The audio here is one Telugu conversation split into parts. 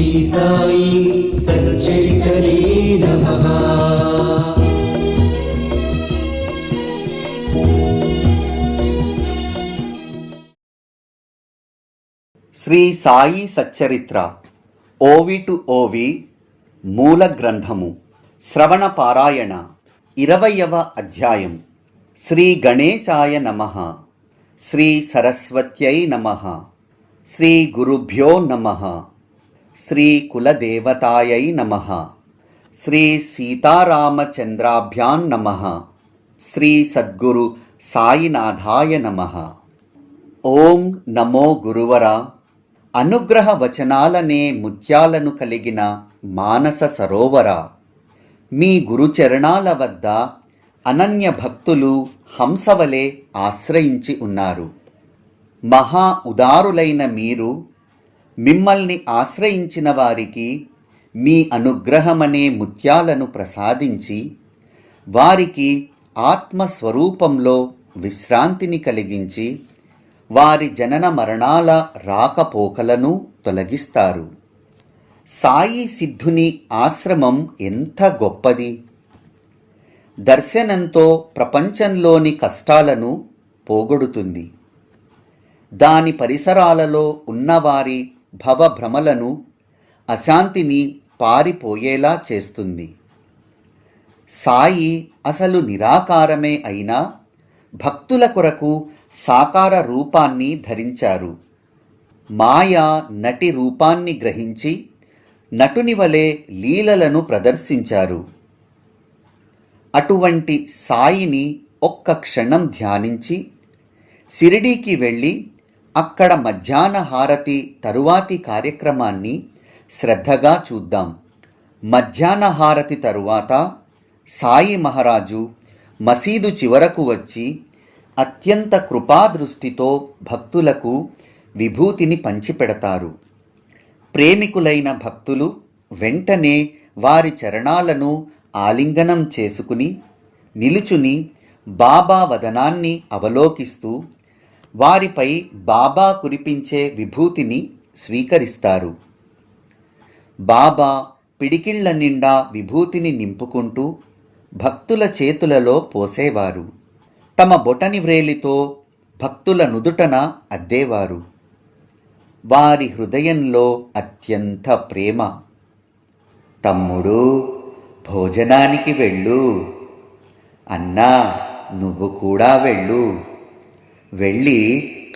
శ్రీ సాయి సచ్చరితనే నమః. శ్రీ సాయి సచ్చరిత్ర ఓవి టు ఓవి మూల గ్రంథము శ్రవణ పారాయణ 20వ అధ్యాయం. శ్రీ గణేశాయ నమః. శ్రీ సరస్వత్యై నమః. శ్రీ గురుభ్యో నమః. శ్రీ కులదేవతాయై నమః. శ్రీ సీతారామచంద్రాభ్యాం నమః. శ్రీ సద్గురు సాయినాథాయ నమః. ఓం నమో గురువరా. అనుగ్రహ వచనాలనే ముత్యాలను కలిగిన మానస సరోవరా, మీ గురుచరణాల వద్ద అనన్య భక్తులు హంసవలే ఆశ్రయించి ఉన్నారు. మహా ఉదారులైన మీరు మిమ్మల్ని ఆశ్రయించిన వారికి మీ అనుగ్రహమనే ముత్యాలను ప్రసాదించి వారికి ఆత్మస్వరూపంలో విశ్రాంతిని కలిగించి వారి జనన మరణాల రాకపోకలను తొలగిస్తారు. సాయి సిద్ధుని ఆశ్రమం ఎంత గొప్పది! దర్శనంతో ప్రపంచంలోని కష్టాలను పోగొడుతుంది. దాని పరిసరాలలో ఉన్నవారి భవభ్రమలను, అశాంతిని పారిపోయేలా చేస్తుంది. సాయి అసలు నిరాకారమే అయినా భక్తుల కొరకు సాకార రూపాన్ని ధరించారు. మాయా నటి రూపాన్ని గ్రహించి నటుని వలె లీలలను ప్రదర్శించారు. అటువంటి సాయిని ఒక్క క్షణం ధ్యానించి షిరిడీకి వెళ్ళి అక్కడ మధ్యాహ్న హారతి తరువాతి కార్యక్రమాన్ని శ్రద్ధగా చూద్దాం. మధ్యాహ్న హారతి తరువాత సాయి మహారాజు మసీదు చివరకు వచ్చి అత్యంత కృపాదృష్టితో భక్తులకు విభూతిని పంచిపెడతారు. ప్రేమికులైన భక్తులు వెంటనే వారి చరణాలను ఆలింగనం చేసుకుని నిలుచుని బాబా వదనాన్ని అవలోకిస్తూ వారిపై బాబా కురిపించే విభూతిని స్వీకరిస్తారు. బాబా పిడికిళ్ల నిండా విభూతిని నింపుకుంటూ భక్తుల చేతులలో పోసేవారు. తమ బొటని వ్రేలితో భక్తుల నుదుటన అద్దేవారు. వారి హృదయంలో అత్యంత ప్రేమ. తమ్ముడు, భోజనానికి వెళ్ళు. అన్నా, నువ్వు కూడా వెళ్ళు. వెళ్ళి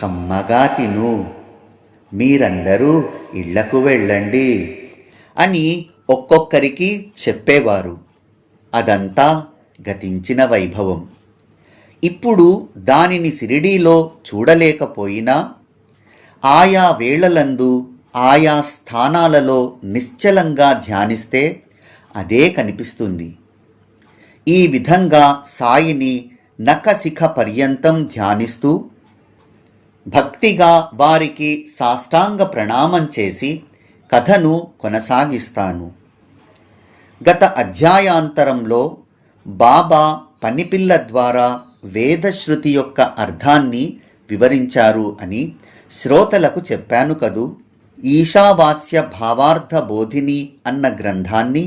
కమ్మగా తిను. మీరందరూ ఇళ్లకు వెళ్ళండి అని ఒక్కొక్కరికి చెప్పేవారు. అదంతా గతించిన వైభవం. ఇప్పుడు దానిని షిరిడీలో చూడలేకపోయినా ఆయా వేళలందు ఆయా స్థానాలలో నిశ్చలంగా ధ్యానిస్తే అదే కనిపిస్తుంది. ఈ విధంగా సాయిని నఖశిఖ పర్యంతం ధ్యానిస్తూ భక్తిగా వారికి సాష్టాంగ ప్రణామం చేసి కథను కొనసాగిస్తాను. గత అధ్యాయాంతరంలో బాబా పనిపిల్ల ద్వారా వేదశ్రుతి యొక్క అర్థాన్ని వివరించారు అని శ్రోతలకు చెప్పాను కదూ. ఈశావాస్య భావార్థ బోధిని అన్న గ్రంథాన్ని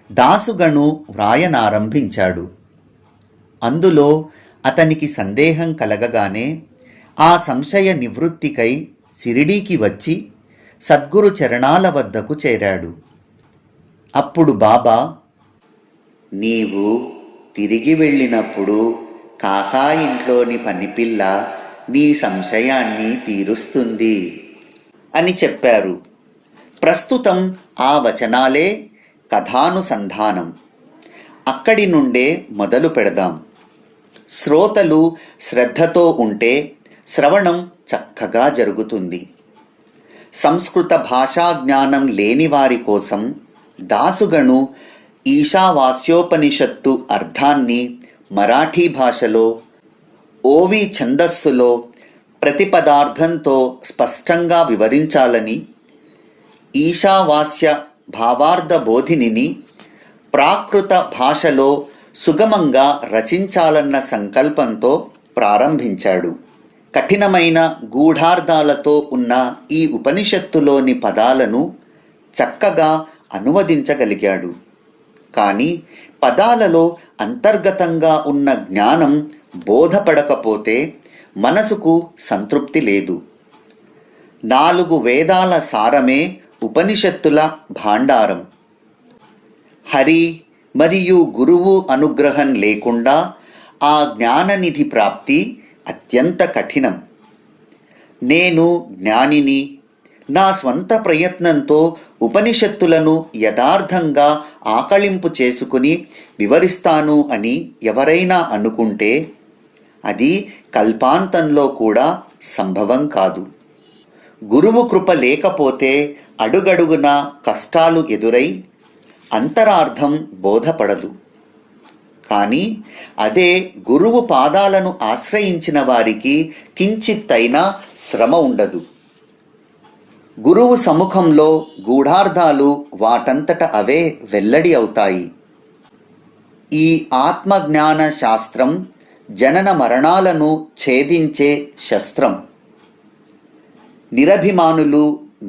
దాసుగను వ్రాయనారంభించాడు. అందులో అతనికి సందేహం కలగగానే ఆ సంశయ నివృత్తికై షిరిడీకి వచ్చి సద్గురు చరణాల వద్దకు చేరాడు. అప్పుడు బాబా, నీవు తిరిగి వెళ్ళినప్పుడు కాకా ఇంట్లోని పనిపిల్ల నీ సంశయాన్ని తీరుస్తుంది అని చెప్పారు. ప్రస్తుతం ఆ వచనాలే కథానుసంధానం. అక్కడి నుండే మొదలు పెడదాం. శ్రోతలు శ్రద్ధతో ఉంటే శ్రవణం చక్కగా జరుగుతుంది. సంస్కృత భాషా జ్ఞానం లేని వారి కోసం దాసుగను ఈశావాస్యోపనిషత్తు అర్థాన్ని మరాఠీ భాషలో ఓవి ఛందస్సులో ప్రతిపదార్థంతో స్పష్టంగా వివరించాలని ఈశావాస్య భావార్థ బోధినిని ప్రాకృత భాషలో సుగమంగా రచించాలన్న సంకల్పంతో ప్రారంభించాడు. కఠినమైన గూఢార్థాలతో ఉన్న ఈ ఉపనిషత్తులోని పదాలను చక్కగా అనువదించగలిగాడు. కానీ పదాలలో అంతర్గతంగా ఉన్న జ్ఞానం బోధపడకపోతే మనసుకు సంతృప్తి లేదు. 4 వేదాల సారమే ఉపనిషత్తుల భాండారం. హరి మరియు గురువు అనుగ్రహం లేకుండా ఆ జ్ఞాననిధి ప్రాప్తి అత్యంత కఠినం. నేను జ్ఞానిని, నా స్వంత ప్రయత్నంతో ఉపనిషత్తులను యథార్థంగా ఆకళింపు చేసుకుని వివరిస్తాను అని ఎవరైనా అనుకుంటే అది కల్పాంతంలో కూడా సంభవం కాదు. గురువు కృప లేకపోతే అడుగడుగున కష్టాలు ఎదురై అంతరార్థం బోధపడదు. కానీ అదే గురువు పాదాలను ఆశ్రయించిన వారికి కించిత్తైనా శ్రమ ఉండదు. గురువు సముఖంలో గూఢార్థాలు వాటంతట అవే వెల్లడి అవుతాయి. ఈ ఆత్మజ్ఞాన శాస్త్రం జనన మరణాలను ఛేదించే శస్త్రం. నిరభిమానులు,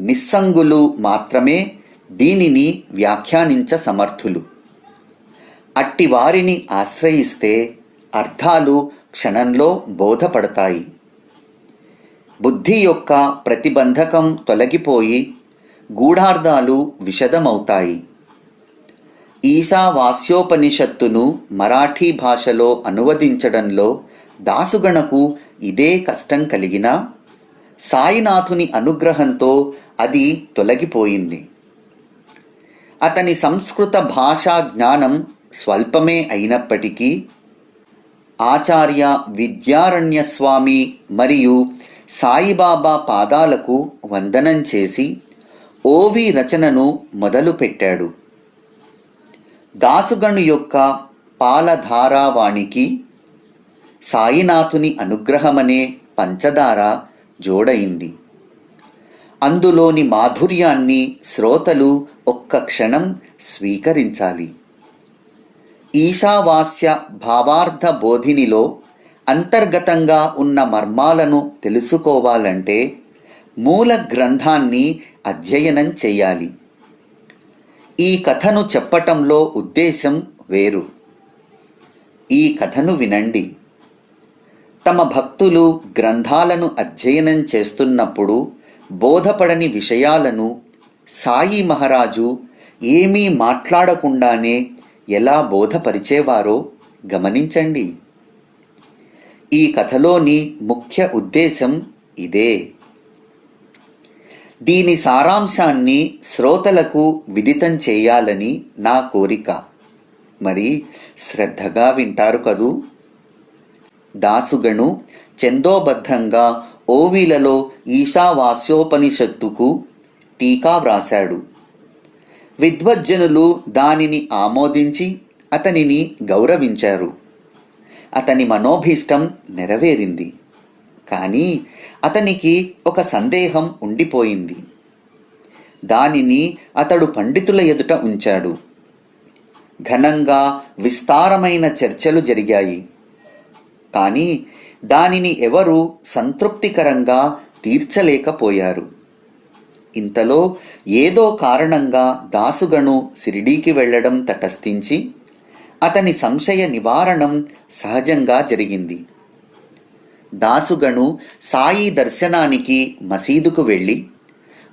నిస్సంగులు మాత్రమే దీనిని వ్యాఖ్యానించ సమర్థులు. అట్టి వారిని ఆశ్రయిస్తే అర్థాలు క్షణంలో బోధపడతాయి. బుద్ధి యొక్క ప్రతిబంధకం తొలగిపోయి గూఢార్థాలు విశదమవుతాయి. ఈశావాస్యోపనిషత్తును మరాఠీ భాషలో అనువదించడంలో దాసుగణకు ఇదే కష్టం కలిగినా సాయినాథుని అనుగ్రహంతో అది తొలగిపోయింది. అతని సంస్కృత భాషా జ్ఞానం స్వల్పమే అయినప్పటికీ ఆచార్య విద్యారణ్యస్వామి మరియు సాయిబాబా పాదాలకు వందనం చేసి ఓవి రచనను మొదలుపెట్టాడు. దాసుగణు యొక్క పాలధారావాణికి సాయినాథుని అనుగ్రహమనే పంచదార జోడైంది. అందులోని మాధుర్యాన్ని శ్రోతలు ఒక్క క్షణం స్వీకరించాలి. ఈశావాస్య భావార్థ బోధినిలో అంతర్గతంగా ఉన్న మర్మాలను తెలుసుకోవాలంటే మూల గ్రంథాన్ని అధ్యయనం చేయాలి. ఈ కథను చెప్పటంలో ఉద్దేశం వేరు. ఈ కథను వినండి. తమ భక్తులు గ్రంథాలను అధ్యయనం చేస్తున్నప్పుడు బోధపడని విషయాలను సాయి మహారాజు ఏమీ మాట్లాడకుండానే ఎలా బోధపరిచేవారో గమనించండి. ఈ కథలోని ముఖ్య ఉద్దేశం ఇదే. దీని సారాంశాన్ని శ్రోతలకు విదితం చేయాలని నా కోరిక. మరి శ్రద్ధగా వింటారు కదూ. దాసుగణు చందోబద్ధంగా ఓవిలలో ఈశావాస్యోపనిషత్తుకు టీకా వ్రాశాడు. విద్వజ్జనులు దానిని ఆమోదించి అతనిని గౌరవించారు. అతని మనోభీష్టం నెరవేరింది. కానీ అతనికి ఒక సందేహం ఉండిపోయింది. దానిని అతడు పండితుల ఎదుట ఉంచాడు. ఘనంగా విస్తారమైన చర్చలు జరిగాయి. కానీ దానిని ఎవరూ సంతృప్తికరంగా తీర్చలేకపోయారు. ఇంతలో ఏదో కారణంగా దాసుగణు షిరిడీకి వెళ్ళడం తటస్థించి అతని సంశయ నివారణం సహజంగా జరిగింది. దాసుగణు సాయి దర్శనానికి మసీదుకు వెళ్ళి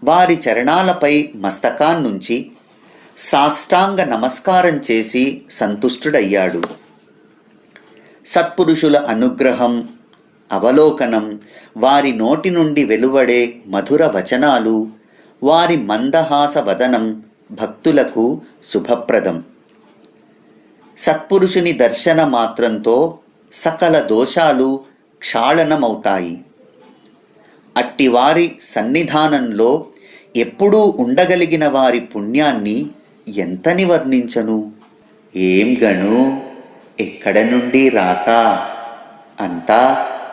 వారి చరణాలపై మస్తకాన్నుంచి సాష్టాంగ నమస్కారం చేసి సంతుష్టుడయ్యాడు. సత్పురుషుల అనుగ్రహం, అవలోకనం, వారి నోటి నుండి వెలువడే మధుర వచనాలు, వారి మందహాస వదనం భక్తులకు శుభప్రదం. సత్పురుషుని దర్శన మాత్రంతో సకల దోషాలు క్షాళనమవుతాయి. అట్టివారి సన్నిధానంలో ఎప్పుడూ ఉండగలిగిన వారి పుణ్యాన్ని ఎంతని వర్ణించను. ఏం గణు, ఎక్కడ నుండి రాక, అంతా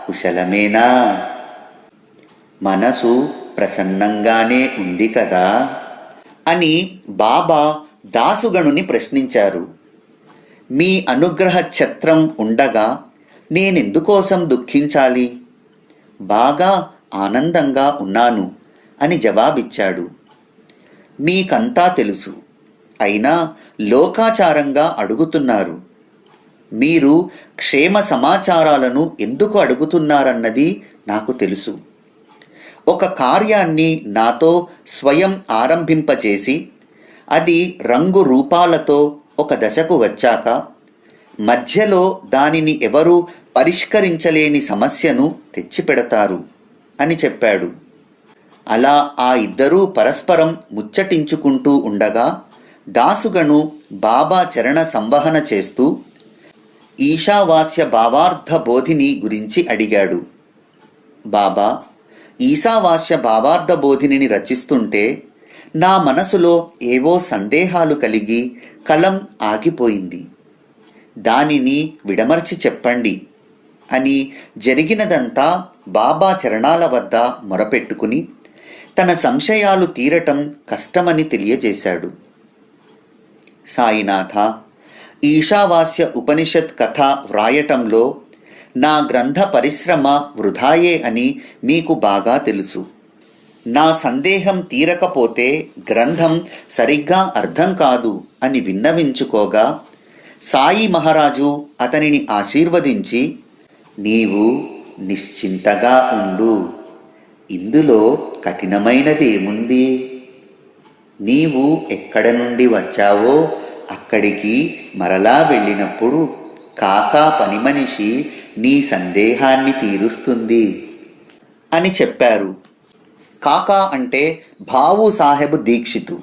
కుశలమేనా? మనసు ప్రసన్నంగానే ఉంది కదా అని బాబా దాసుగణుని ప్రశ్నించారు. మీ అనుగ్రహ ఛత్రం ఉండగా నేనెందుకోసం దుఃఖించాలి? బాగా ఆనందంగా ఉన్నాను అని జవాబిచ్చాడు. మీకంతా తెలుసు, అయినా లోకాచారంగా అడుగుతున్నారు. మీరు క్షేమ సమాచారాలను ఎందుకు అడుగుతున్నారన్నది నాకు తెలుసు. ఒక కార్యాన్ని నాతో స్వయం ఆరంభింపచేసి అది రంగు రూపాలతో ఒక దశకు వచ్చాక మధ్యలో దానిని ఎవరూ పరిష్కరించలేని సమస్యను తెచ్చిపెడతారు అని చెప్పాడు. అలా ఆ ఇద్దరూ పరస్పరం ముచ్చటించుకుంటూ ఉండగా దాసుగను బాబా చరణ సంవహన చేస్తూ ఈశావాస్య భావార్థ బోధిని గురించి అడిగాడు. బాబా, ఈశావాస్య భావార్థ బోధినిని రచిస్తుంటే నా మనసులో ఏవో సందేహాలు కలిగి కలం ఆగిపోయింది. దానిని విడమర్చి చెప్పండి అని జరిగినదంతా బాబా చరణాల వద్ద మొరపెట్టుకుని తన సంశయాలు తీరటం కష్టమని తెలియజేశాడు. సాయినాథ, ఈశావాస్య ఉపనిషత్ కథ వ్రాయటంలో నా గ్రంథ పరిశ్రమ వృధాయే అని మీకు బాగా తెలుసు. నా సందేహం తీరకపోతే గ్రంథం సరిగ్గా అర్థం కాదు అని విన్నవించుకోగా సాయి మహారాజు అతనిని ఆశీర్వదించి, నీవు నిశ్చింతగా ఉండు, ఇందులో కఠినమైనది ఏముంది? నీవు ఎక్కడ నుండి వచ్చావో అక్కడికి మరలా వెళ్ళినప్పుడు కాకా పని మనిషి నీ సందేహాన్ని తీరుస్తుంది అని చెప్పారు. కాకా అంటే భావు సాహెబ్ దీక్షితు,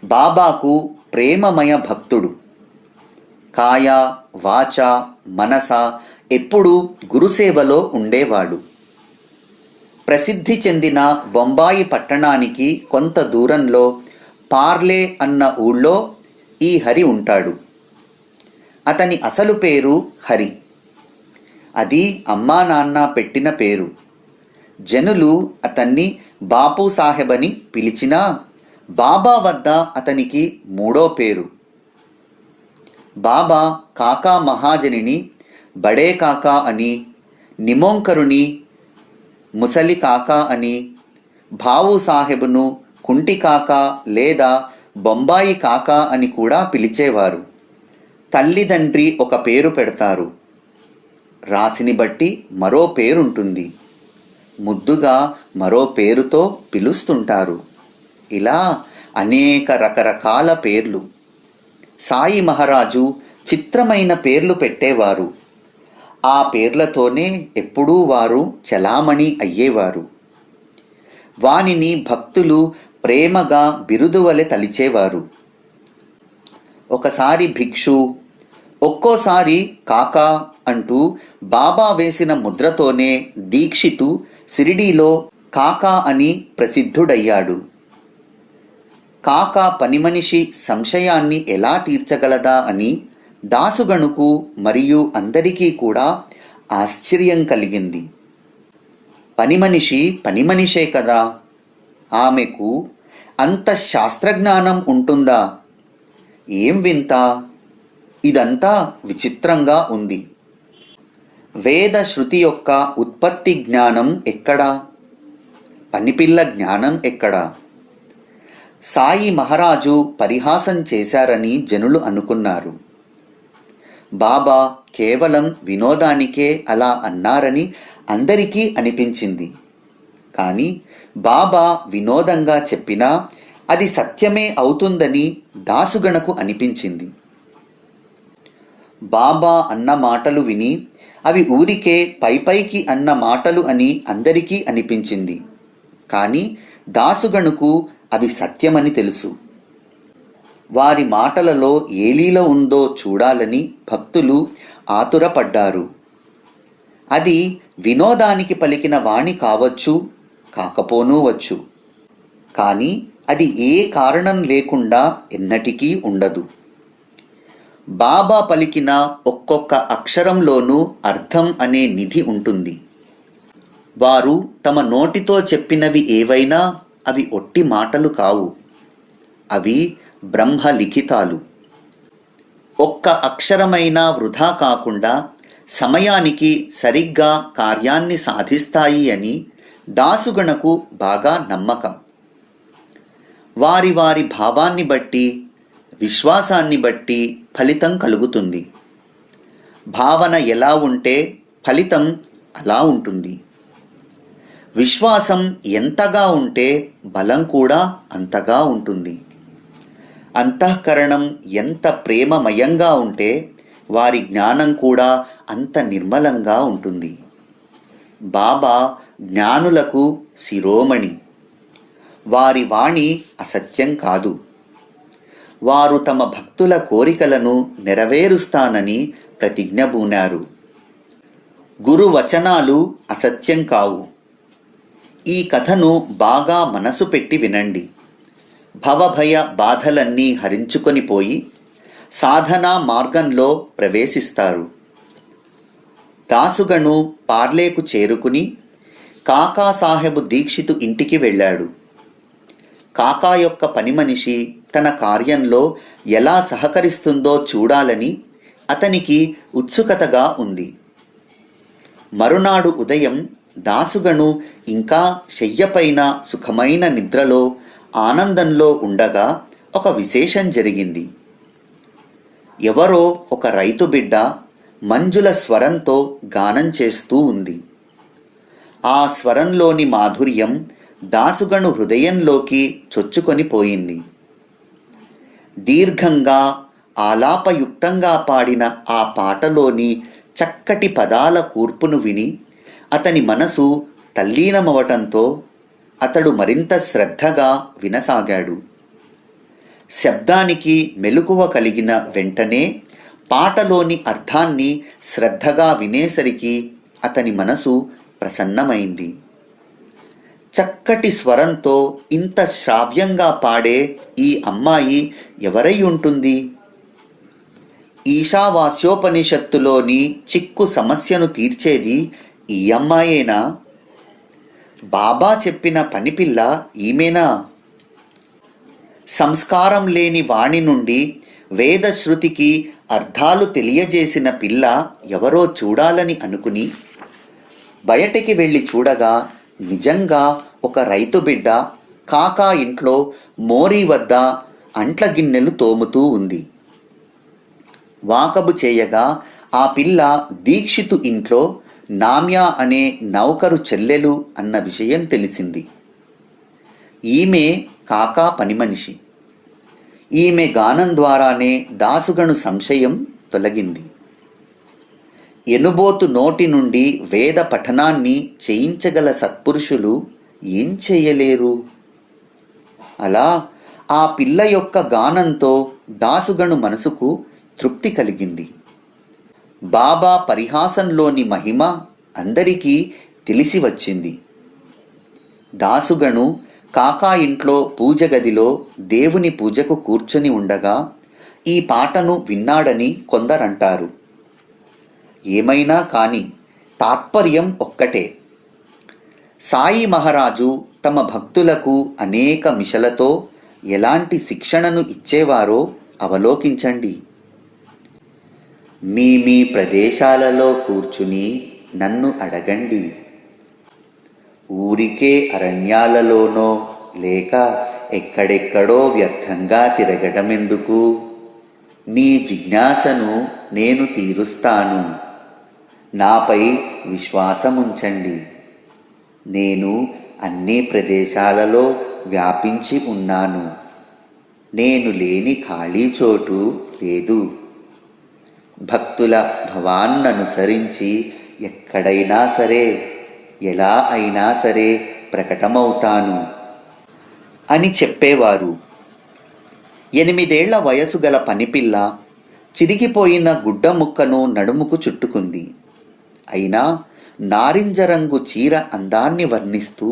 బాబాకు ప్రేమమయ భక్తుడు. కాయ వాచ మనస ఎప్పుడూ గురుసేవలో ఉండేవాడు. ప్రసిద్ధి చెందిన బొంబాయి పట్టణానికి కొంత దూరంలో పార్లే అన్న ఊళ్ళో ఈ హరి ఉంటాడు. అతని అసలు పేరు హరి. అది అమ్మా నాన్న పెట్టిన పేరు. జనులు అతన్ని బాపు సాహెబ్ అని పిలిచినా బాబా వద్ద అతనికి మూడో పేరు. బాబా కాకా మహాజనిని బడే కాకా అని, నిమోంకరుని ముసలి కాకా అని, భావు సాహెబ్ను కుంటి కాకా లేదా బొంబాయి కాకా అని కూడా పిలిచేవారు. తల్లిదండ్రి ఒక పేరు పెడతారు, రాశిని బట్టి మరో పేరుంటుంది, ముద్దుగా మరో పేరుతో పిలుస్తుంటారు. ఇలా అనేక రకరకాల పేర్లు. సాయి మహారాజు చిత్రమైన పేర్లు పెట్టేవారు. ఆ పేర్లతోనే ఎప్పుడూ వారు చలామణి అయ్యేవారు. వానిని భక్తులు ప్రేమగా బిరుదువలె తలిచేవారు. ఒకసారి భిక్షు, ఒక్కోసారి కాకా అంటూ బాబా వేసిన ముద్రతోనే దీక్షితు షిరిడీలో కాకా అని ప్రసిద్ధుడయ్యాడు. కాకా పనిమనిషి సంశయాన్ని ఎలా తీర్చగలదా అని దాసుగణుకు మరియు అందరికీ కూడా ఆశ్చర్యం కలిగింది. పనిమనిషే కదా, ఆమెకు అంత శాస్త్రజ్ఞానం ఉంటుందా? ఏం వింత! ఇదంతా విచిత్రంగా ఉంది. వేద శృతి యొక్క ఉత్పత్తి జ్ఞానం ఎక్కడా? పనిపిల్ల జ్ఞానం ఎక్కడా? సాయి మహారాజు పరిహాసం చేశారని జనులు అనుకున్నారు. బాబా కేవలం వినోదానికే అలా అన్నారని అందరికీ అనిపించింది. కానీ బాబా వినోదంగా చెప్పినా అది సత్యమే అవుతుందని దాసుగణకు అనిపించింది. బాబా అన్న మాటలు విని అవి ఊరికే పైపైకి అన్న మాటలు అని అందరికీ అనిపించింది. కానీ దాసుగణుకు అవి సత్యమని తెలుసు. వారి మాటలలో ఏ లీల ఉందో చూడాలని భక్తులు ఆతురపడ్డారు. అది వినోదానికి పలికిన వాణి కావచ్చు, కాకపోనూవచ్చు. కానీ అది ఏ కారణం లేకుండా ఎన్నటికీ ఉండదు. బాబా పలికిన ఒక్కొక్క అక్షరంలోనూ అర్థం అనే నిధి ఉంటుంది. వారు తమ నోటితో చెప్పినవి ఏవైనా అవి ఒట్టి మాటలు కావు, అవి బ్రహ్మలిఖితాలు. ఒక్క అక్షరమైనా వృధా కాకుండా సమయానికి సరిగ్గా కార్యాన్ని సాధిస్తాయి అని దాసుగణకు బాగా నమ్మకం. వారి వారి భావాన్ని బట్టి, విశ్వాసాన్ని బట్టి ఫలితం కలుగుతుంది. భావన ఎలా ఉంటే ఫలితం అలా ఉంటుంది. విశ్వాసం ఎంతగా ఉంటే బలం కూడా అంతగా ఉంటుంది. అంతఃకరణం ఎంత ప్రేమమయంగా ఉంటే వారి జ్ఞానం కూడా అంత నిర్మలంగా ఉంటుంది. బాబా జ్ఞానులకు శిరోమణి. వారి వాణి అసత్యం కాదు. వారు తమ భక్తుల కోరికలను నెరవేరుస్తానని ప్రతిజ్ఞబూనారు. గురు వచనాలు అసత్యం కావు. ఈ కథను బాగా మనసు పెట్టి వినండి. భవభయ బాధలన్నీ హరించుకొని పోయి సాధనా మార్గంలో ప్రవేశిస్తారు. దాసుగను పార్లేకు చేరుకుని కాకాసాహెబు దీక్షితు ఇంటికి వెళ్ళాడు. కాకా యొక్క పని మనిషి తన కార్యంలో ఎలా సహకరిస్తుందో చూడాలని అతనికి ఉత్సుకతగా ఉంది. మరునాడు ఉదయం దాసుగను ఇంకా శయ్యపైన సుఖమైన నిద్రలో ఆనందంలో ఉండగా ఒక విశేషం జరిగింది. ఎవరో ఒక రైతు బిడ్డ మంజుల స్వరంతో గానం చేస్తూ ఉంది. ఆ స్వరంలోని మాధుర్యం దాసుగను హృదయంలోకి చొచ్చుకొని పోయింది. దీర్ఘంగా ఆలాపయుక్తంగా పాడిన ఆ పాటలోని చక్కటి పదాల కూర్పును విని అతని మనసు తల్లీనమవటంతో అతడు మరింత శ్రద్ధగా వినసాగాడు. శబ్దానికి మెలకువ కలిగిన వెంటనే పాటలోని అర్థాన్ని శ్రద్ధగా వినేసరికి అతని మనసు ప్రసన్నమైంది. చక్కటి స్వరంతో ఇంత శ్రావ్యంగా పాడే ఈ అమ్మాయి ఎవరై ఉంటుంది? ఈశావాస్యోపనిషత్తులోని చిక్కు సమస్యను తీర్చేది ఈ అమ్మాయేనా? బాబా చెప్పిన పనిపిల్ల ఈమెనా? సంస్కారం లేని వాణి నుండి వేదశ్రుతికి అర్థాలు తెలియజేసిన పిల్ల ఎవరో చూడాలని అనుకుని బయటికి వెళ్ళి చూడగా నిజంగా ఒక రైతు బిడ్డ కాకా ఇంట్లో మోరీ వద్ద అంట్ల గిన్నెలు తోముతూ ఉంది. వాకబు చేయగా ఆ పిల్ల దీక్షితు ఇంట్లో నామ్యా అనే నౌకరు చెల్లెలు అన్న విషయం తెలిసింది. ఈమె కాకా పని మనిషి. ఈమె గానం ద్వారానే దాసుగను సంశయం తొలగింది. ఎనుబోతు నోటి నుండి వేద పఠనాన్ని చేయించగల సత్పురుషులు ఏం చేయలేరు? అలా ఆ పిల్ల యొక్క గానంతో దాసుగను మనసుకు తృప్తి కలిగింది. బాబా పరిహాసంలోని మహిమ అందరికీ తెలిసి వచ్చింది. దాసుగను కాకా ఇంట్లో పూజ గదిలో దేవుని పూజకు కూర్చొని ఉండగా ఈ పాటను విన్నాడని కొందరంటారు. ఏమైనా కాని తాత్పర్యం ఒక్కటే. సాయి మహారాజు తమ భక్తులకు అనేక మిషలతో ఎలాంటి శిక్షణను ఇచ్చేవారో అవలోకించండి. మీ మీ ప్రదేశాలలో కూర్చుని నన్ను అడగండి. ఊరికే అరణ్యాలలోనో లేక ఎక్కడెక్కడో వ్యర్థంగా తిరగడమెందుకు? మీ జిజ్ఞాసను నేను తీరుస్తాను. నాపై విశ్వాసముంచండి. నేను అన్ని ప్రదేశాలలో వ్యాపించి ఉన్నాను. నేను లేని ఖాళీ చోటు లేదు. భక్తుల భవాన్ననుసరించి ఎక్కడైనా సరే, ఎలా అయినా సరే ప్రకటమవుతాను అని చెప్పేవారు. 8 ఏళ్ల వయసు గల పనిపిల్ల చిరిగిపోయిన గుడ్డ ముక్కను నడుముకు చుట్టుకుంది. అయినా నారింజ రంగు చీర అందాన్ని వర్ణిస్తూ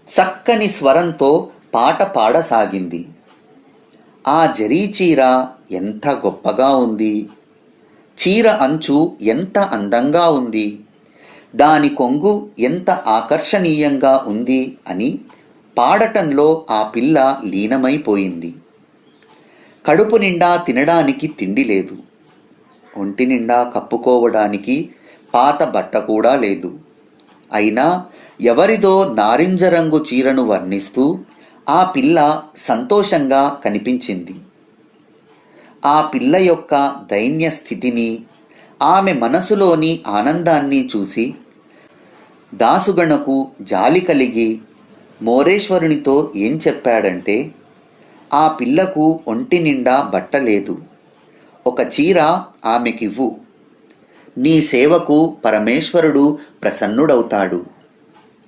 చక్కని స్వరంతో పాట పాడసాగింది. ఆ జరీ చీర ఎంత గొప్పగా ఉంది! చీర అంచు ఎంత అందంగా ఉంది! దాని కొంగు ఎంత ఆకర్షణీయంగా ఉంది అని పాడటంలో ఆ పిల్ల లీనమైపోయింది. కడుపు నిండా తినడానికి తిండి లేదు. ఒంటి నిండా కప్పుకోవడానికి పాత బట్ట కూడా లేదు. అయినా ఎవరిదో నారింజ రంగు చీరను వర్ణిస్తూ ఆ పిల్ల సంతోషంగా కనిపించింది. ఆ పిల్ల యొక్క దైన్య స్థితిని, ఆమె మనసులోని ఆనందాన్ని చూసి దాసుగణకు జాలి కలిగి మోరేశ్వరునితో ఏం చెప్పాడంటే, ఆ పిల్లకు ఒంటి నిండా బట్టలేదు, ఒక చీర ఆమెకివ్వు, నీ సేవకు పరమేశ్వరుడు ప్రసన్నుడవుతాడు,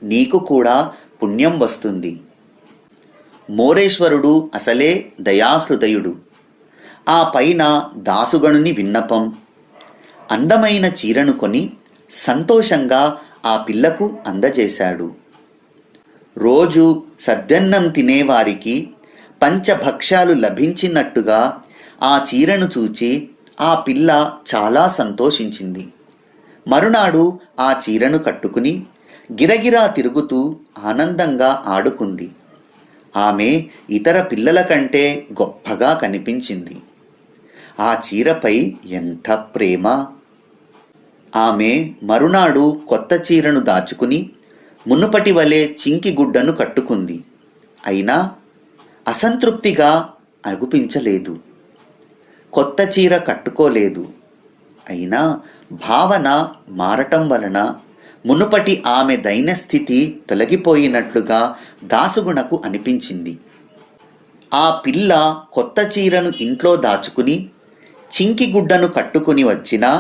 నీకు కూడా పుణ్యం వస్తుంది. మోరేశ్వరుడు అసలే దయాహృదయుడు. ఆ పైన దాసుగణుని విన్నపం, అందమైన చీరను కొని సంతోషంగా ఆ పిల్లకు అందజేశాడు. రోజు సద్దన్నం తినేవారికి పంచభక్ష్యాలు లభించినట్టుగా ఆ చీరను చూచి ఆ పిల్ల చాలా సంతోషించింది. మరునాడు ఆ చీరను కట్టుకుని గిరగిరా తిరుగుతూ ఆనందంగా ఆడుకుంది. ఆమె ఇతర పిల్లల కంటే గొప్పగా కనిపించింది. ఆ చీరపై ఎంత ప్రేమ! ఆమె మరునాడు కొత్త చీరను దాచుకుని మునుపటి వలె చింకి గుడ్డను కట్టుకుంది. అయినా అసంతృప్తిగా అగుపించలేదు. కొత్త చీర కట్టుకోలేదు. అయినా భావన మారటం వలన మునుపటి ఆమె దైన్యస్థితి తొలగిపోయినట్లుగా దాసుగుణకు అనిపించింది. ఆ పిల్ల కొత్త చీరను ఇంట్లో దాచుకుని చింకి గుడ్డను కట్టుకుని వచ్చినా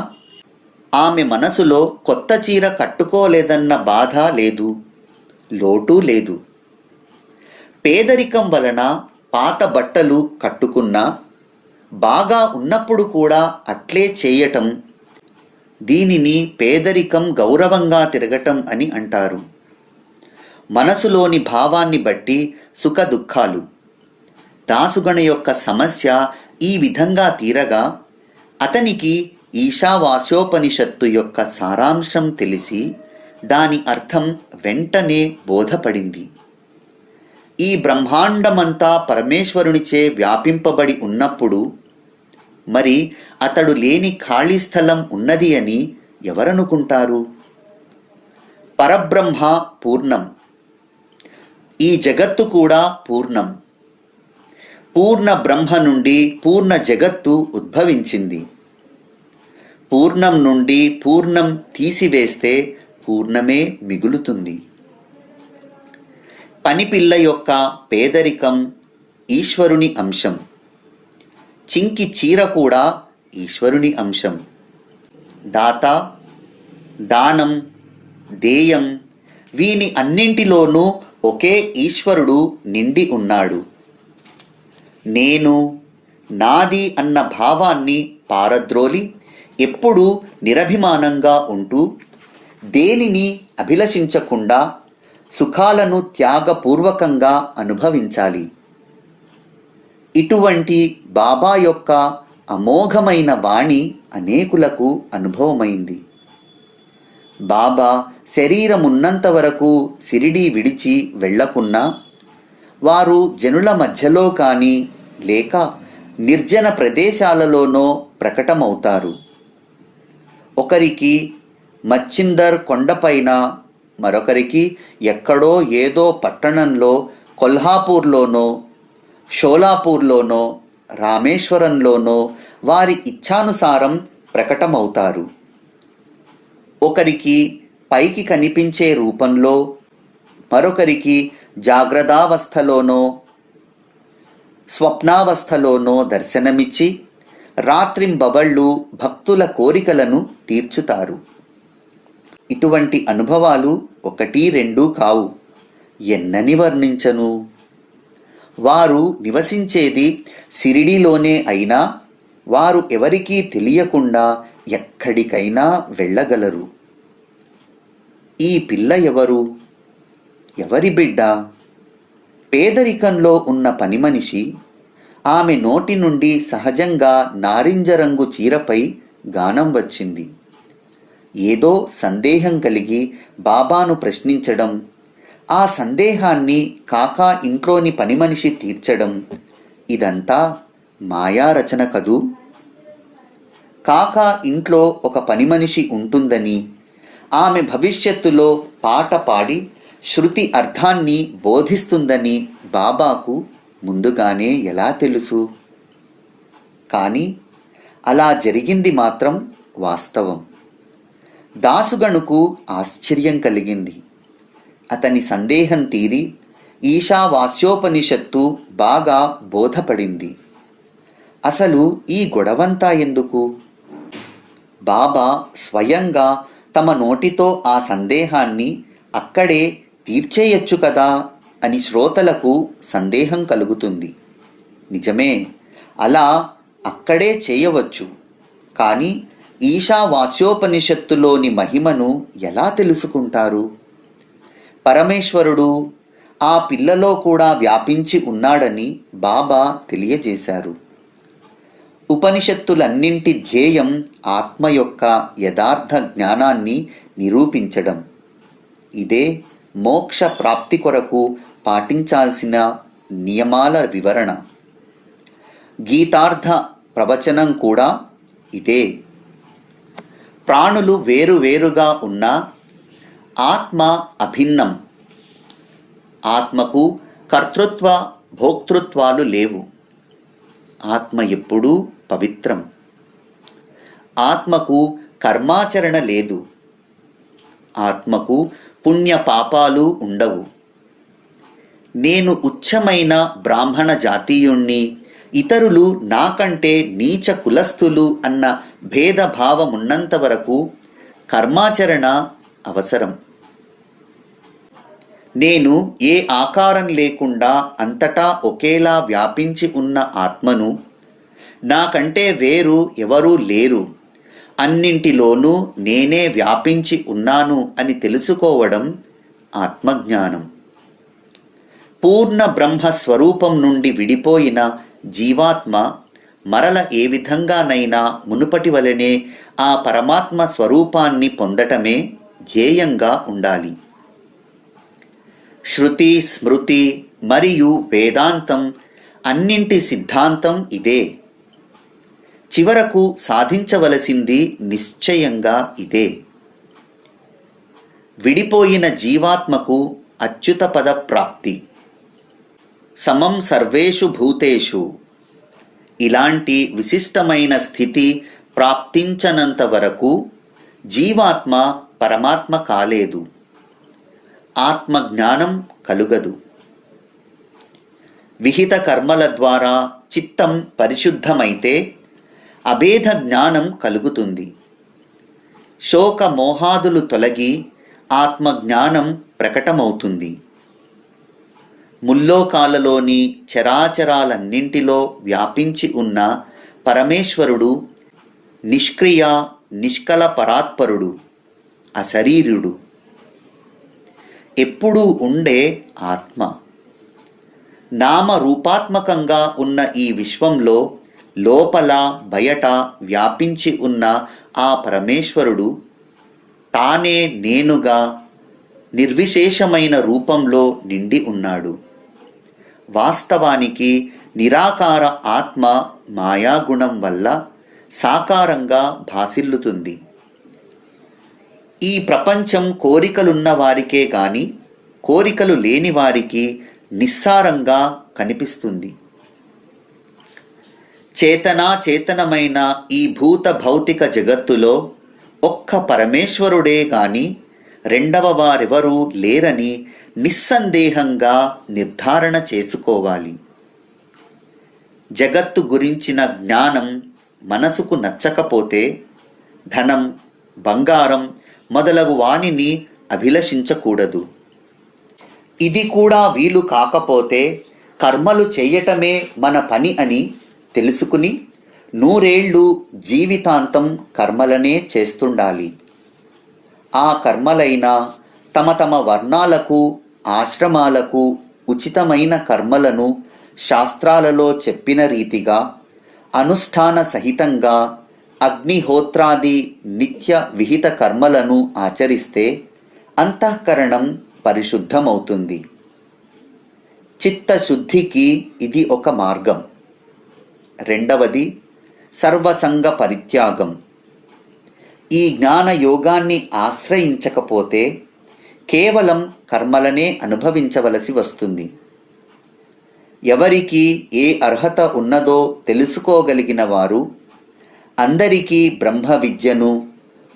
ఆమె మనసులో కొత్త చీర కట్టుకోలేదన్న బాధ లేదు, లోటు లేదు. పేదరికం వలన పాత బట్టలు కట్టుకున్నా బాగా ఉన్నప్పుడు కూడా అట్లే చేయటం, దీనిని పేదరికం గౌరవంగా తిరగటం అని అంటారు. మనసులోని భావాన్ని బట్టి సుఖ దుఃఖాలు. దాసుగణ యొక్క సమస్య ఈ విధంగా తీరగా అతనికి ఈశావాస్యోపనిషత్తు యొక్క సారాంశం తెలిసి దాని అర్థం వెంటనే బోధపడింది. ఈ బ్రహ్మాండమంతా పరమేశ్వరునిచే వ్యాపింపబడి ఉన్నప్పుడు మరి అతడు లేని ఖాళీ స్థలం ఉన్నది అని ఎవరనుకుంటారు? పరబ్రహ్మ పూర్ణం. ఈ జగత్తు కూడా పూర్ణం. పూర్ణ బ్రహ్మ నుండి పూర్ణ జగత్తు ఉద్భవించింది. పూర్ణం నుండి పూర్ణం తీసివేస్తే పూర్ణమే మిగులుతుంది. పనిపిల్ల యొక్క పేదరికం ఈశ్వరుని అంశం. చింకి చీర కూడా ఈశ్వరుని అంశం. దాత, దానం, దేయం వీని అన్నింటిలోనూ ఒకే ఈశ్వరుడు నిండి ఉన్నాడు. నేను, నాది అన్న భావాన్ని పారద్రోలి ఎప్పుడూ నిరభిమానంగా ఉంటూ దేనిని అభిలషించకుండా సుఖాలను త్యాగపూర్వకంగా అనుభవించాలి. ఇటువంటి బాబా యొక్క అమోఘమైన వాణి అనేకులకు అనుభవమైంది. బాబా శరీరమున్నంత వరకు సిరిడీ విడిచి వెళ్ళకున్నా వారు జనుల మధ్యలో కానీ లేక నిర్జన ప్రదేశాలలోనో ప్రకటమవుతారు. ఒకరికి మచ్చిందర్ కొండపైన, మరొకరికి ఎక్కడో ఏదో పట్టణంలో కొల్హాపూర్లోనో, షోలాపూర్లోనో, రామేశ్వరంలోనో వారి ఇచ్ఛానుసారం ప్రకటమవుతారు. ఒకరికి పైకి కనిపించే రూపంలో, మరొకరికి జాగ్రత్తావస్థలోనో స్వప్నావస్థలోనో దర్శనమిచ్చి రాత్రింబవళ్ళు భక్తుల కోరికలను తీర్చుతారు. ఇటువంటి అనుభవాలు ఒకటి రెండు కావు, ఎన్నని వర్ణించను. వారు నివసించేది సిరిడిలోనే అయినా వారు ఎవరికీ తెలియకుండా ఎక్కడికైనా వెళ్ళగలరు. ఈ పిల్ల ఎవరు? ఎవరి బిడ్డ? పేదరికంలో ఉన్న పని మనిషి. ఆమె నోటి నుండి సహజంగా నారింజ రంగు చీరపై గానం వచ్చింది. ఏదో సందేహం కలిగి బాబాను ప్రశ్నించడం, ఆ సందేహాన్ని కాకా ఇంట్లోని పని మనిషి తీర్చడం, ఇదంతా మాయారచన కదూ. కాకా ఇంట్లో ఒక పని మనిషి ఉంటుందని, ఆమె భవిష్యత్తులో పాట పాడి శృతి అర్థాన్ని బోధిస్తుందని బాబాకు ముందుగానే ఎలా తెలుసు? కానీ అలా జరిగింది మాత్రం వాస్తవం. దాసుగణుకు ఆశ్చర్యం కలిగింది. అతని సందేహం తీరి ఈశావాస్యోపనిషత్తు బాగా బోధపడింది. అసలు ఈ గొడవంతా ఎందుకు? బాబా స్వయంగా తమ నోటితో ఆ సందేహాన్ని అక్కడే తీర్చేయచ్చు కదా అని శ్రోతలకు సందేహం కలుగుతుంది. నిజమే, అలా అక్కడే చేయవచ్చు. కానీ ఈశావాస్యోపనిషత్తులోని మహిమను ఎలా తెలుసుకుంటారు? పరమేశ్వరుడు ఆ పిల్లలో కూడా వ్యాపించి ఉన్నాడని బాబా తెలియజేశారు. ఉపనిషత్తులన్నింటి ధ్యేయం ఆత్మ యొక్క యథార్థ జ్ఞానాన్ని నిరూపించడం. ఇదే మోక్ష ప్రాప్తి కొరకు పాటించాల్సిన నియమాల వివరణ. గీతార్థ ప్రవచనం కూడా ఇదే. ప్రాణులు వేరువేరుగా ఉన్నా ఆత్మ అభిన్నం. ఆత్మకు కర్తృత్వ భోక్తృత్వాలు లేవు. ఆత్మ ఎప్పుడూ పవిత్రం. ఆత్మకు కర్మాచరణ లేదు. ఆత్మకు పుణ్య పాపాలు ఉండవు. నేను ఉచ్చమైన బ్రాహ్మణ జాతీయుణ్ణి, ఇతరులు నాకంటే నీచ కులస్థులు అన్న భేదభావమున్నంత వరకు కర్మాచరణ అవసరం. నేను ఏ ఆకారం లేకుండా అంతటా ఒకేలా వ్యాపించి ఉన్న ఆత్మను, నాకంటే వేరు ఎవరూ లేరు, అన్నింటిలోనూ నేనే వ్యాపించి ఉన్నాను అని తెలుసుకోవడం ఆత్మజ్ఞానం. పూర్ణ బ్రహ్మ స్వరూపం నుండి విడిపోయిన జీవాత్మ మరల ఏ విధంగానైనా మునుపటి వలనే ఆ పరమాత్మ స్వరూపాన్ని పొందటమే ధ్యేయంగా ఉండాలి. శృతి, స్మృతి మరియు వేదాంతం అన్నింటి సిద్ధాంతం ఇదే. చివరకు సాధించవలసింది నిశ్చయంగా ఇదే. విడిపోయిన జీవాత్మకు అచ్యుత పద ప్రాప్తి. సమం సర్వేషు భూతేషు. ఇలాంటి విశిష్టమైన స్థితి ప్రాప్తించనంత వరకు జీవాత్మ పరమాత్మ కాలేదు. ఆత్మజ్ఞానం కలుగదు. విహిత కర్మల ద్వారా చిత్తం పరిశుద్ధమైతే అభేద జ్ఞానం కలుగుతుంది. శోక మోహాదులు తొలగి ఆత్మజ్ఞానం ప్రకటమవుతుంది. ముల్లోకాలలోని చరాచరాలన్నింటిలో వ్యాపించి ఉన్న పరమేశ్వరుడు నిష్క్రియ నిష్కల పరాత్పరుడు, అశరీరుడు, ఎప్పుడూ ఉండే ఆత్మ. నామరూపాత్మకంగా ఉన్న ఈ విశ్వంలో లోపల బయట వ్యాపించి ఉన్న ఆ పరమేశ్వరుడు తానే నేనుగా నిర్విశేషమైన రూపంలో నిండి ఉన్నాడు. వాస్తవానికి నిరాకార ఆత్మ మాయాగుణం వల్ల సాకారంగా భాసిల్లుతుంది. ఈ ప్రపంచం కోరికలున్న వారికే గాని కోరికలు లేని వారికి నిస్సారంగా కనిపిస్తుంది. చేతనాచేతనమైన ఈ భూత భౌతిక జగత్తులో ఒక్క పరమేశ్వరుడే గాని రెండవ వారెవరూ లేరని నిస్సందేహంగా నిర్ధారణ చేసుకోవాలి. జగత్తు గురించిన జ్ఞానం మనసుకు నచ్చకపోతే ధనం, బంగారం మొదలగు వానిని అభిలషించకూడదు. ఇది కూడా వీలు కాకపోతే కర్మలు చేయటమే మన పని అని తెలుసుకుని 100 ఏళ్ళు జీవితాంతం కర్మలనే చేస్తుండాలి. ఆ కర్మలైనా తమ తమ వర్ణాలకు, ఆశ్రమాలకు ఉచితమైన కర్మలను శాస్త్రాలలో చెప్పిన రీతిగా అనుష్ఠాన సహితంగా అగ్నిహోత్రాది నిత్య విహిత కర్మలను ఆచరిస్తే అంతఃకరణం పరిశుద్ధమవుతుంది. చిత్తశుద్ధికి ఇది ఒక మార్గం. రెండవది సర్వసంగ పరిత్యాగం. ఈ జ్ఞాన యోగాన్ని ఆశ్రయించకపోతే కేవలం కర్మలనే అనుభవించవలసి వస్తుంది. ఎవరికి ఏ అర్హత ఉన్నదో తెలుసుకోగలిగిన వారు అందరికీ బ్రహ్మ విద్యను,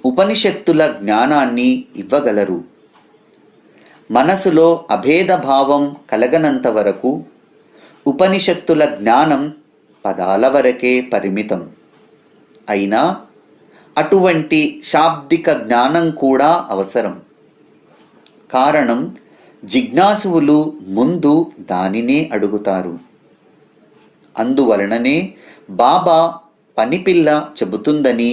ఉపనిషత్తుల జ్ఞానాన్ని ఇవ్వగలరు. మనసులో అభేదభావం కలగనంత వరకు ఉపనిషత్తుల జ్ఞానం పదాల వరకే పరిమితం. అయినా అటువంటి శాబ్దిక జ్ఞానం కూడా అవసరం. కారణం, జిజ్ఞాసువులు ముందు దానినే అడుగుతారు. అందువలననే బాబా పనిపిల్ల చెబుతుందని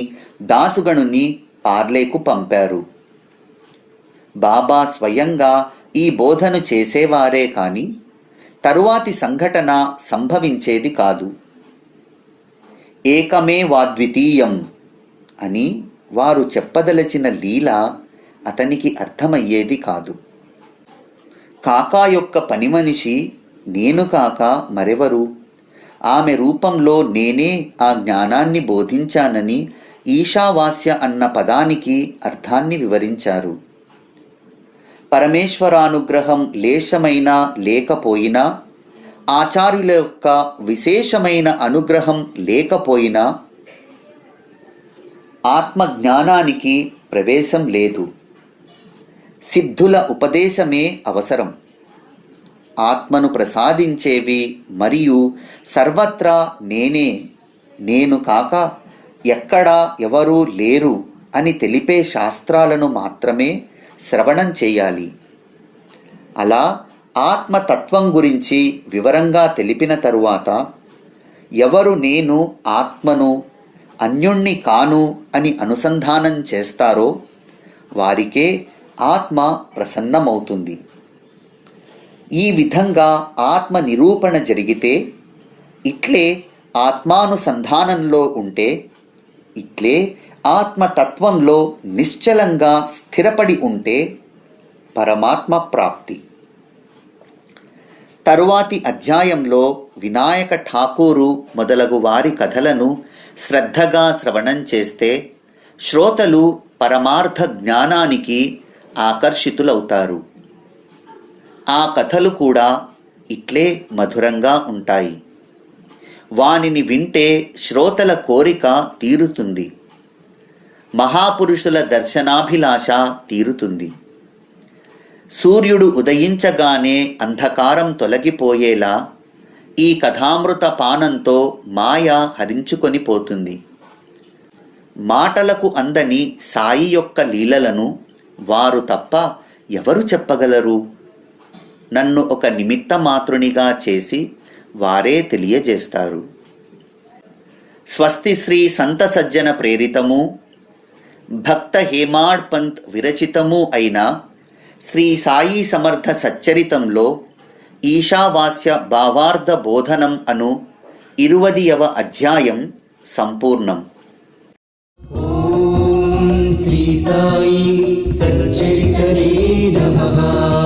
దాసుగణుని పార్లేకు పంపారు. బాబా స్వయంగా ఈ బోధను చేసేవారే కాని తరువాతి సంఘటన సంభవించేది కాదు. ఏకమేవాద్వితీయం అని వారు చెప్పదలచిన లీల అతనికి అర్థమయ్యేది కాదు. కాకా యొక్క పని మనిషి నేను కాక మరెవరు? ఆమె రూపంలో నేనే ఆ జ్ఞానాన్ని బోధించానని ఈశావాస్య అన్న పదానికి అర్థాన్ని వివరించారు. పరమేశ్వరానుగ్రహం లేశమైనా లేకపోయినా, ఆచార్యుల యొక్క విశేషమైన అనుగ్రహం లేకపోయినా ఆత్మజ్ఞానానికి ప్రవేశం లేదు. సిద్ధుల ఉపదేశమే అవసరం. ఆత్మను ప్రసాదించేవి మరియు సర్వత్రా నేనే, నేను కాక ఎక్కడా ఎవరూ లేరు అని తెలిపే శాస్త్రాలను మాత్రమే శ్రవణం చేయాలి. అలా ఆత్మతత్వం గురించి వివరంగా తెలిపిన తరువాత ఎవరు నేను ఆత్మను, అన్యుణ్ణి కాను అని అనుసంధానం చేస్తారో వారికే ఆత్మ ప్రసన్నమవుతుంది. ఈ విధంగా ఆత్మ నిరూపణ జరిగితే, ఇట్లే ఆత్మానుసంధానంలో ఉంటే, ఇట్లే ఆత్మతత్వంలో నిశ్చలంగా స్థిరపడి ఉంటే పరమాత్మ ప్రాప్తి. తరువాతి అధ్యాయంలో వినాయక ఠాకూరు మొదలగు వారి కథలను శ్రద్ధగా శ్రవణం చేస్తే శ్రోతలు పరమార్థ జ్ఞానానికి ఆకర్షితులవుతారు. ఆ కథలు కూడా ఇట్లే మధురంగా ఉంటాయి. వానిని వింటే శ్రోతల కోరిక తీరుతుంది. మహాపురుషుల దర్శనాభిలాష తీరుతుంది. సూర్యుడు ఉదయించగానే అంధకారం తొలగిపోయేలా ఈ కథామృత పానంతో మాయ హరించుకొని పోతుంది. మాటలకు అందని సాయి యొక్క లీలలను వారు తప్ప ఎవరు చెప్పగలరు? నన్ను ఒక నిమిత్త మాతృనిగా చేసి వారే తెలియజేస్తారు. స్వస్తి శ్రీ సంత సజ్జన ప్రేరితము, భక్త హేమాడ్ పంత్ విరచితము అయిన శ్రీ సాయి సమర్థ సచ్చరితంలో ఈశావాస్య భావార్థ బోధనం అను 20వ అధ్యాయం సంపూర్ణం. ఓం శ్రీ సాయి సచ్చరితనే నమః.